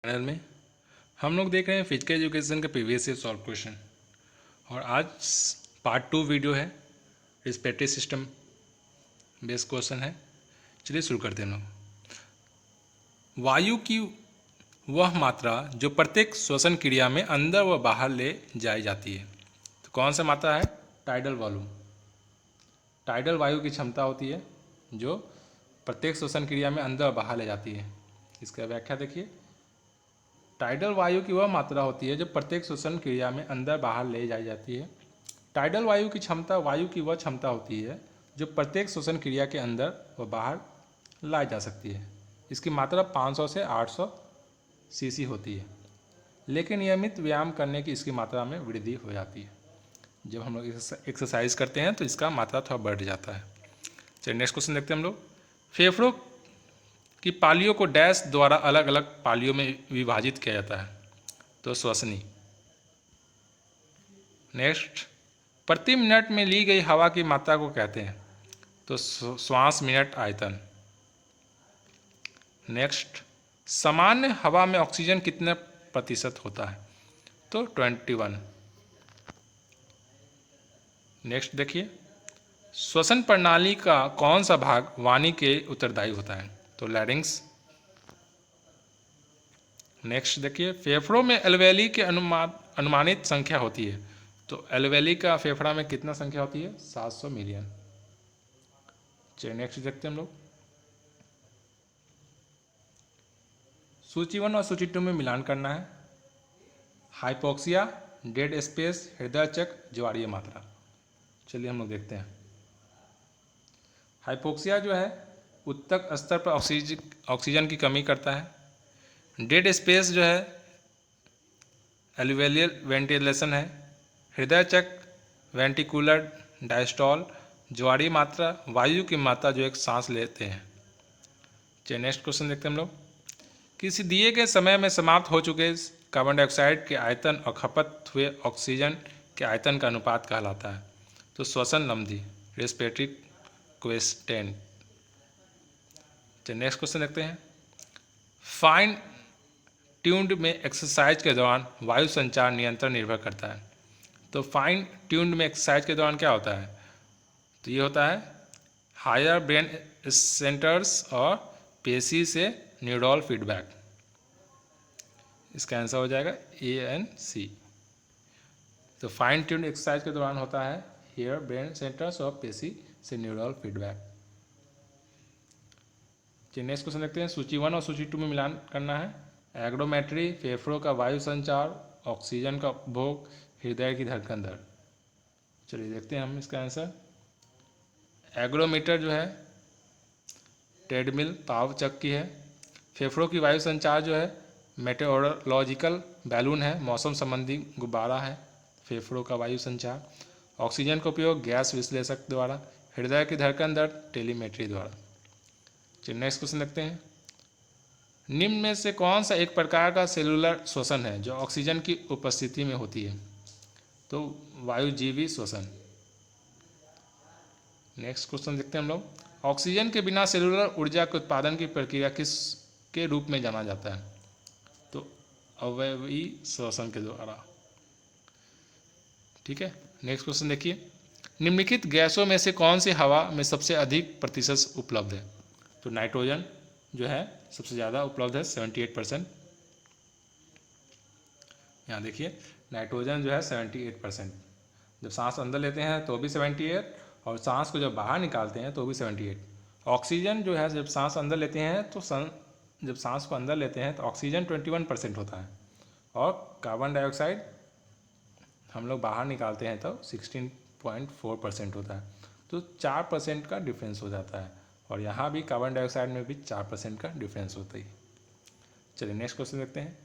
Channel में हम लोग देख रहे हैं फिजिकल एजुकेशन का प्रीवियस ईयर सॉल्व क्वेश्चन। और आज पार्ट 2 वीडियो है, रिस्पेक्टिव सिस्टम बेस्ड क्वेश्चन है। चलिए शुरू करते हैं हम लोग। वायु की वह मात्रा जो प्रत्येक श्वसन क्रिया में अंदर व बाहर ले जाई जाती है, तो कौन सा मात्रा है? Tidal volume. टाइडल वायु की क्षमता होती है जो प्रत्येक श्वसन क्रिया में अंदर और बाहर ले जाती है। इसका व्याख्या देखिए, टाइडल वायु की वह मात्रा होती है जो प्रत्येक श्वसन क्रिया में अंदर बाहर ले जाई जाती है। टाइडल वायु की क्षमता वायु की वह क्षमता होती है जो प्रत्येक श्वसन क्रिया के अंदर व बाहर लाई जा सकती है। इसकी मात्रा 500 से 800 सीसी होती है, लेकिन नियमित व्यायाम करने की इसकी मात्रा में वृद्धि हो जाती है। जब हम लोग एक्सरसाइज करते हैं तो इसका मात्रा थोड़ा बढ़ जाता है। चलिए नेक्स्ट क्वेश्चन देखते हैं हम लोग। फेफड़ों की पालियों को डैश द्वारा अलग अलग पालियों में विभाजित किया जाता है, तो श्वसनी। नेक्स्ट, प्रति मिनट में ली गई हवा की मात्रा को कहते हैं, तो श्वास मिनट आयतन। नेक्स्ट, सामान्य हवा में ऑक्सीजन कितने प्रतिशत होता है, तो 21। नेक्स्ट देखिए, श्वसन प्रणाली का कौन सा भाग वाणी के उत्तरदायी होता है, तो लैरिंक्स। नेक्स्ट देखिए, फेफड़ों में एल्वेली के अनुमानित संख्या होती है, तो एल्वेली का फेफड़ा में कितना संख्या होती है? 700 मिलियन। चलिए नेक्स्ट देखते हैं हम लोग। सूची 1 और सूची 2 में मिलान करना है। हाइपोक्सिया, डेड स्पेस, हृदय चक्र, ज्वारीय मात्रा। चलिए हम लोग देखते हैं। हाइपोक्सिया जो है उत्तक स्तर पर ऑक्सीजन की कमी करता है। डेड स्पेस जो है एल्वेलियर वेंटिलेशन है। हृदय चक्र वेंटिकुलर डायस्टॉल। ज्वारीय मात्रा वायु की मात्रा जो एक सांस लेते हैं। चलिए नेक्स्ट क्वेश्चन देखते हैं हम लोग। किसी दिए गए समय में समाप्त हो चुके कार्बन डाइऑक्साइड के आयतन और खपत हुए ऑक्सीजन के आयतन का अनुपात कहलाता है, तो श्वसन लंबी, रेस्पिरेटरी क्वेस्टेंट। चलिए नेक्स्ट क्वेश्चन देखते हैं। फाइन ट्यून्ड में एक्सरसाइज के दौरान वायु संचार नियंत्रण निर्भर करता है, तो फाइन ट्यून्ड में एक्सरसाइज के दौरान क्या होता है? तो ये होता है हायर ब्रेन सेंटर्स और पेशी से न्यूरल फीडबैक। इसका आंसर हो जाएगा ANC। तो फाइन ट्यून्ड एक्सरसाइज के दौरान होता है हायर ब्रेन सेंटर्स और पेशी से न्यूरल फीडबैक। चलिए नेक्स्ट क्वेश्चन देखते हैं। सूची 1 और सूची 2 में मिलान करना है। एग्रोमेट्री, फेफड़ों का वायु संचार, ऑक्सीजन का उपभोग, हृदय की धड़कन दर। चलिए देखते हैं हम इसका आंसर। एग्रोमीटर जो है ट्रेडमिल पाव चक्र की है। फेफड़ों की वायु संचार जो है मेटेओरोलॉजिकल बैलून है, मौसम संबंधी गुब्बारा है फेफड़ों का वायु संचार। ऑक्सीजन का उपयोग गैस विश्लेषक द्वारा। हृदय की धड़कन दर टेलीमेट्री द्वारा। चलिए नेक्स्ट क्वेश्चन देखते हैं। निम्न में से कौन सा एक प्रकार का सेलुलर श्वसन है जो ऑक्सीजन की उपस्थिति में होती है, तो वायुजीवी श्वसन। नेक्स्ट क्वेश्चन देखते हैं हम लोग। ऑक्सीजन के बिना सेलुलर ऊर्जा के उत्पादन की प्रक्रिया किस के रूप में जाना जाता है, तो अवयवी श्वसन के द्वारा। ठीक है, नेक्स्ट क्वेश्चन देखिए। निम्नलिखित गैसों में से कौन सी हवा में सबसे अधिक प्रतिशत उपलब्ध है, तो नाइट्रोजन जो है सबसे ज़्यादा उपलब्ध है 78%। यहाँ देखिए नाइट्रोजन जो है 78%। जब सांस अंदर लेते हैं तो भी 78, और सांस को जब बाहर निकालते हैं तो भी 78। ऑक्सीजन जो है जब सांस अंदर लेते हैं तो जब सांस को अंदर लेते हैं तो ऑक्सीजन 21% होता है, और कार्बन डाइऑक्साइड हम लोग बाहर निकालते हैं तो 16.4% होता है। तो 4% का डिफरेंस हो जाता है, और यहाँ भी कार्बन डाइऑक्साइड में भी 4% का डिफरेंस होता है। चलिए नेक्स्ट क्वेश्चन देखते हैं।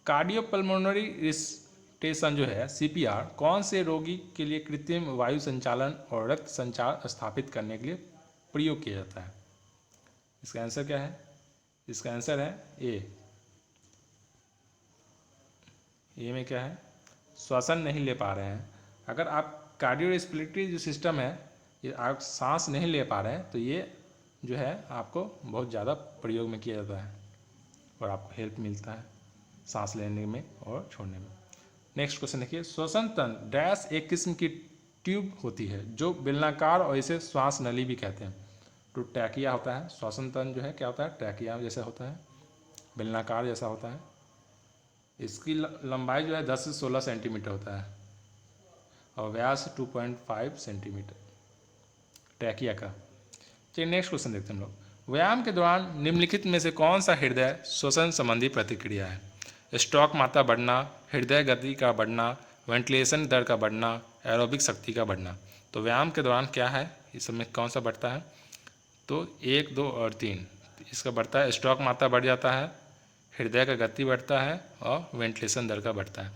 कार्डियोपल्मोनरी रिसटेशन जो है CPR कौन से रोगी के लिए कृत्रिम वायु संचालन और रक्त संचार स्थापित करने के लिए प्रयोग किया जाता है? इसका आंसर क्या है? इसका आंसर है ए में क्या है? श्वसन नहीं ले पा रहे हैं। अगर आप कार्डियोरेस्पिरेटरी जो सिस्टम है, ये आप सांस नहीं ले पा रहे हैं, तो ये जो है आपको बहुत ज़्यादा प्रयोग में किया जाता है और आपको हेल्प मिलता है। सांस लेने में और छोड़ने में। नेक्स्ट क्वेश्चन देखिए, श्वसन तंत्र डैश एक किस्म की ट्यूब होती है जो बेलनाकार और इसे श्वास नली भी कहते हैं। तो ट्रैकिया होता है, श्वसन तंत्र जो है क्या होता है, ट्रैकिया जैसा होता है, बेलनाकार जैसा होता है। इसकी लंबाई जो है 10 से 16 सेंटीमीटर होता है और व्यास 2.5 सेंटीमीटर ट्रैकिया का। चलिए नेक्स्ट क्वेश्चन देखते हैं हम लोग। व्यायाम के दौरान निम्नलिखित में से कौन सा हृदय श्वसन संबंधी प्रतिक्रिया है? स्ट्रोक मात्रा बढ़ना, हृदय गति का बढ़ना, वेंटिलेशन दर का बढ़ना, एरोबिक शक्ति का बढ़ना। तो व्यायाम के दौरान क्या है, इस समय कौन सा बढ़ता है? तो 1, 2 और 3 इसका बढ़ता है। स्ट्रोक मात्रा बढ़ जाता है, हृदय का गति बढ़ता है और वेंटिलेशन दर का बढ़ता है।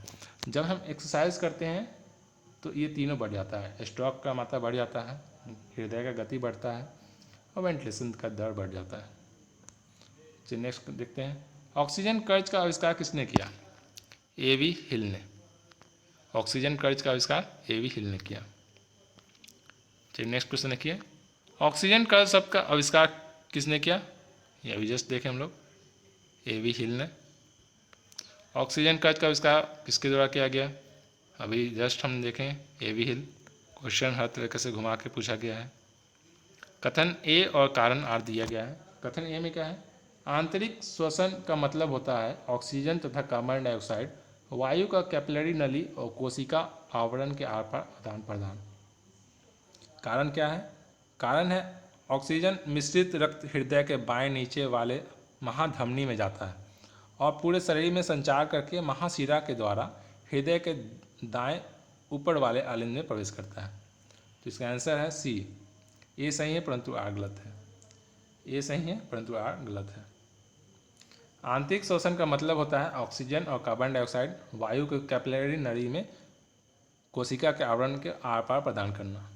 जब हम एक्सरसाइज करते हैं तो ये तीनों बढ़ जाता है, स्ट्रोक का मात्रा बढ़ जाता है, हृदय का गति बढ़ता है और वेंटिलेशन का दर बढ़ जाता है। चलिए नेक्स्ट देखते हैं। ऑक्सीजन कर्ज का आविष्कार किसने किया? A.V. हिल ने। ऑक्सीजन कर्ज का आविष्कार A.V. हिल ने किया। चलिए नेक्स्ट क्वेश्चन देखिए, ऑक्सीजन कर्ज शब्द का आविष्कार किसने किया? ये अभी जस्ट देखें हम लोग, A.V. हिल ने। ऑक्सीजन कर्ज का आविष्कार किसके द्वारा किया गया? अभी जस्ट हम देखें A.V. हिल। क्वेश्चन हर तरीके से घुमा के पूछा गया है। कथन ए और कारण आर दिया गया है। कथन ए में क्या है? आंतरिक श्वसन का मतलब होता है ऑक्सीजन तथा कार्बन डाइऑक्साइड वायु का कैपिलरी नली और कोशिका आवरण के आर पार आदान प्रदान। कारण क्या है? कारण है ऑक्सीजन मिश्रित रक्त हृदय के बाएं नीचे वाले महाधमनी में जाता है और पूरे शरीर में संचार करके महाशिरा के द्वारा हृदय के दाएं ऊपर वाले आलिंद में प्रवेश करता है। तो इसका आंसर है सी। ए सही है परंतु आर गलत है। ए सही है परंतु आर गलत है। आंतरिक श्वसन का मतलब होता है ऑक्सीजन और कार्बन डाइऑक्साइड वायु के कैपिलरी नली में कोशिका के आवरण के आर पार प्रदान करना,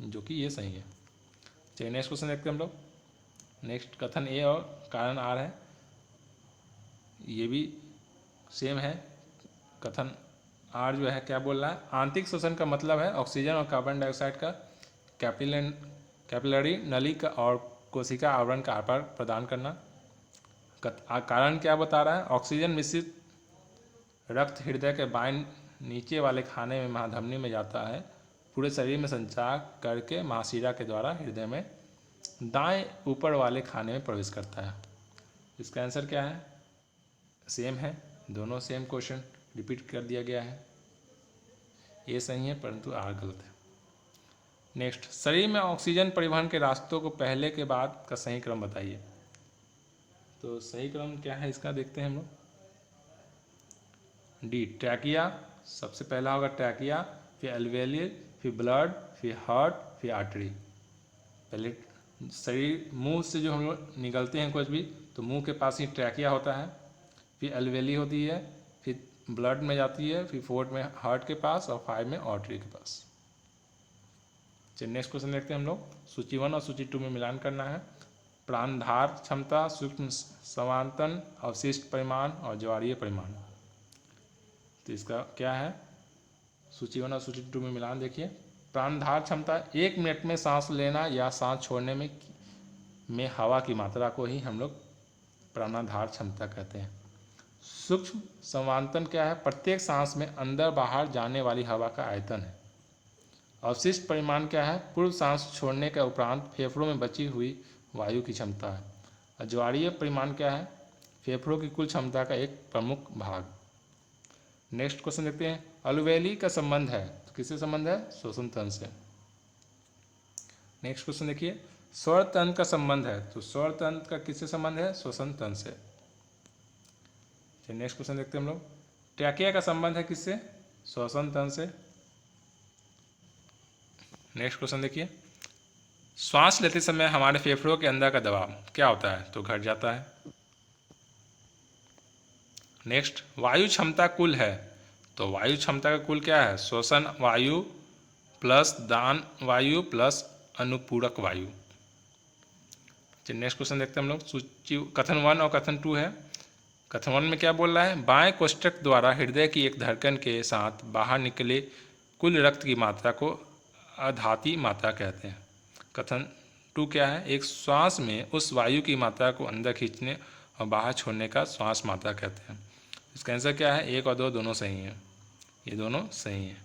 जो कि ये सही है। चलिए नेक्स्ट क्वेश्चन देखते हैं हम लोग। नेक्स्ट कथन ए और कारण आर है, ये भी सेम है। कथन आर जो है क्या बोल रहा है? आंतरिक श्वसन का मतलब है ऑक्सीजन और कार्बन डाइऑक्साइड का कैपिलरी नली का और कोशिका आवरण का आर पार प्रदान करना। कारण क्या बता रहा है? ऑक्सीजन मिश्रित रक्त हृदय के बाएं नीचे वाले खाने में महाधमनी में जाता है, पूरे शरीर में संचार करके महाशिरा के द्वारा हृदय में दाएं ऊपर वाले खाने में प्रवेश करता है। इसका आंसर क्या है? सेम है, दोनों सेम क्वेश्चन रिपीट कर दिया गया है। ये सही है परंतु आर गलत है। नेक्स्ट, शरीर में ऑक्सीजन परिवहन के रास्तों को पहले के बाद का सही क्रम बताइए। तो सही क्रम क्या है इसका देखते हैं हम लोग। डी, ट्रैकिया सबसे पहला होगा, ट्रैकिया, फिर एल्वेली, फिर ब्लड, फिर हार्ट, फिर आर्टरी। पहले शरीर मुंह से जो हम लोग निकलते हैं कुछ भी, तो मुंह के पास ही ट्रैकिया होता है, फिर एल्वेली होती है, फिर ब्लड में जाती है, फिर 4 में हार्ट के पास और 5 में आर्टरी के पास। चलिए नेक्स्ट क्वेश्चन देखते हैं हम लोग। सूची 1 और सूची 2 में मिलान करना है। प्राणधार क्षमता, सूक्ष्म समांतन, अवशिष्ट परिमाण और ज्वारीय परिमाण। तो इसका क्या है? सूची 1 और सूची 2 में मिलान देखिए। प्राणधार क्षमता 1 मिनट में सांस लेना या सांस छोड़ने में हवा की मात्रा को ही हम लोग प्राणाधार क्षमता कहते हैं। सूक्ष्म समांतन क्या है? प्रत्येक सांस में अंदर बाहर जाने वाली हवा का आयतन है। अवशिष्ट परिमाण क्या है? पूर्व सांस छोड़ने के उपरांत फेफड़ों में बची हुई वायु की क्षमता है। ज्वारीय परिमाण क्या है? फेफड़ों की कुल क्षमता का एक प्रमुख भाग। नेक्स्ट क्वेश्चन देखते हैं। अलवेली का संबंध है, तो किससे संबंध है? श्वसन तंत्र से। नेक्स्ट क्वेश्चन देखिए। स्वर तंत्र का संबंध है, तो स्वर तंत्र का किससे संबंध है? श्वसन तंत्र से। नेक्स्ट क्वेश्चन देखते हैं हम लोग। ट्रैकिया का संबंध है किससे? श्वसन तंत्र से। नेक्स्ट क्वेश्चन देखिए। श्वास लेते समय हमारे फेफड़ों के अंदर का दबाव क्या होता है? तो घट जाता है। नेक्स्ट, वायु क्षमता कुल है, तो वायु क्षमता का कुल क्या है? श्वसन वायु प्लस दान वायु प्लस अनुपूरक वायु। चलिए नेक्स्ट क्वेश्चन देखते हैं हम लोग। सूची कथन 1 और कथन 2 है। कथन 1 में क्या बोल रहा है? बाएं कोष्ठक द्वारा हृदय की एक धड़कन के साथ बाहर निकले कुल रक्त की मात्रा को आधाती मात्रा कहते हैं। कथन 2 क्या है? एक श्वास में उस वायु की मात्रा को अंदर खींचने और बाहर छोड़ने का श्वास मात्रा कहते हैं। इसका आंसर क्या है? 1 और 2 दोनों सही हैं, ये दोनों सही हैं।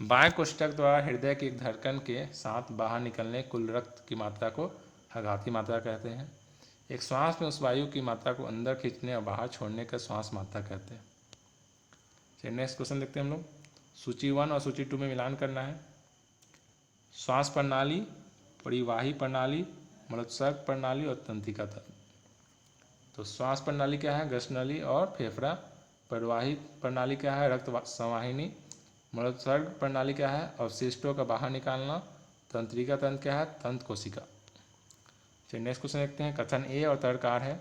बाएं कोष्ठक द्वारा हृदय की धड़कन के साथ बाहर निकलने कुल रक्त की मात्रा को आघाती मात्रा कहते हैं। एक श्वास में उस वायु की मात्रा को अंदर खींचने और बाहर छोड़ने का श्वास मात्रा कहते हैं। चलिए नेक्स्ट क्वेश्चन देखते हैं हम लोग। सूची 1 और सूची 2 में मिलान करना है। श्वास प्रणाली, परिवाही प्रणाली, मलोत्सर्ग प्रणाली और तंत्रिका तंत्र। तो श्वास प्रणाली क्या है? गसनली और फेफड़ा। परिवाही प्रणाली क्या है? रक्त संवाहिनी। मलोत्सर्ग प्रणाली क्या है? अवशिष्टों का बाहर निकालना। तंत्रिका तंत्र क्या है? तंत्र कोशिका। चलिए नेक्स्ट क्वेश्चन देखते हैं। कथन ए और तर्ककार है।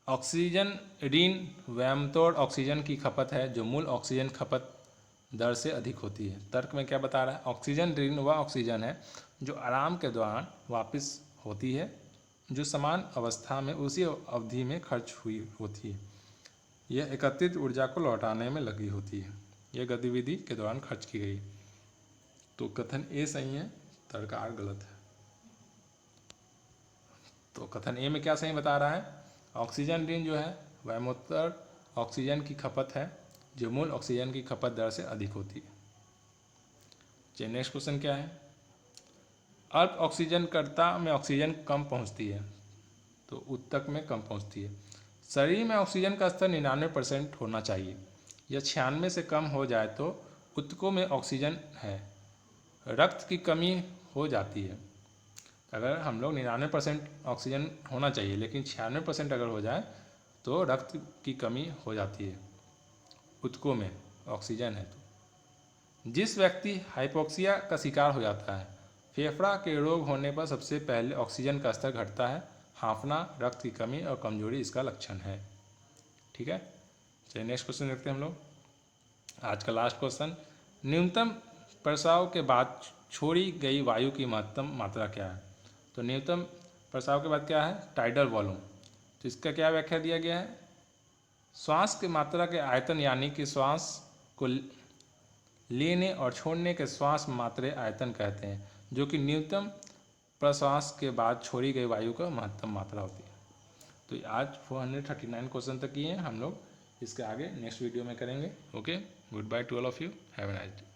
ऑक्सीजन ऋण व्यायामतोड़ ऑक्सीजन की खपत है जो मूल ऑक्सीजन खपत दर से अधिक होती है। तर्क में क्या बता रहा है? ऑक्सीजन ऋण वह ऑक्सीजन है जो आराम के दौरान वापस होती है, जो समान अवस्था में उसी अवधि में खर्च हुई होती है। यह एकत्रित ऊर्जा को लौटाने में लगी होती है। यह गतिविधि के दौरान खर्च की गई। तो कथन ए सही है, तर्ककार गलत है। तो कथन ए में क्या सही बता रहा है? ऑक्सीजन ऋण जो है व्यायामोत्तर ऑक्सीजन की खपत है जो मूल ऑक्सीजन की खपत दर से अधिक होती है। चलिए नेक्स्ट क्वेश्चन क्या है? अल्प ऑक्सीजनकर्ता में ऑक्सीजन कम पहुंचती है, तो उत्तक में कम पहुंचती है। शरीर में ऑक्सीजन का स्तर 99% होना चाहिए। यह 96 से कम हो जाए तो उत्तकों में ऑक्सीजन है, रक्त की कमी हो जाती है। अगर हम लोग 99% ऑक्सीजन होना चाहिए लेकिन 96% अगर हो जाए तो रक्त की कमी हो जाती है, उत्तकों में ऑक्सीजन है। तो जिस व्यक्ति हाइपोक्सिया का शिकार हो जाता है, फेफड़ा के रोग होने पर सबसे पहले ऑक्सीजन का स्तर घटता है। हाँफना, रक्त की कमी और कमजोरी इसका लक्षण है। ठीक है, चलिए नेक्स्ट क्वेश्चन देखते हैं हम लोग। आज का लास्ट क्वेश्चन। न्यूनतम प्रसाव के बाद छोड़ी गई वायु की महत्तम मात्रा क्या है? तो न्यूनतम प्रसाव के बाद क्या है? Tidal volume. तो इसका क्या व्याख्या दिया गया है? श्वास की मात्रा के आयतन, यानी कि श्वास को लेने और छोड़ने के श्वास मात्रे आयतन कहते हैं, जो कि न्यूनतम प्रश्वास के बाद छोड़ी गई वायु का महत्तम मात्रा होती है। तो आज 439 क्वेश्चन तक किए हैं हम लोग। इसके आगे नेक्स्ट वीडियो में करेंगे। Okay, good by two all of you, have a nice day.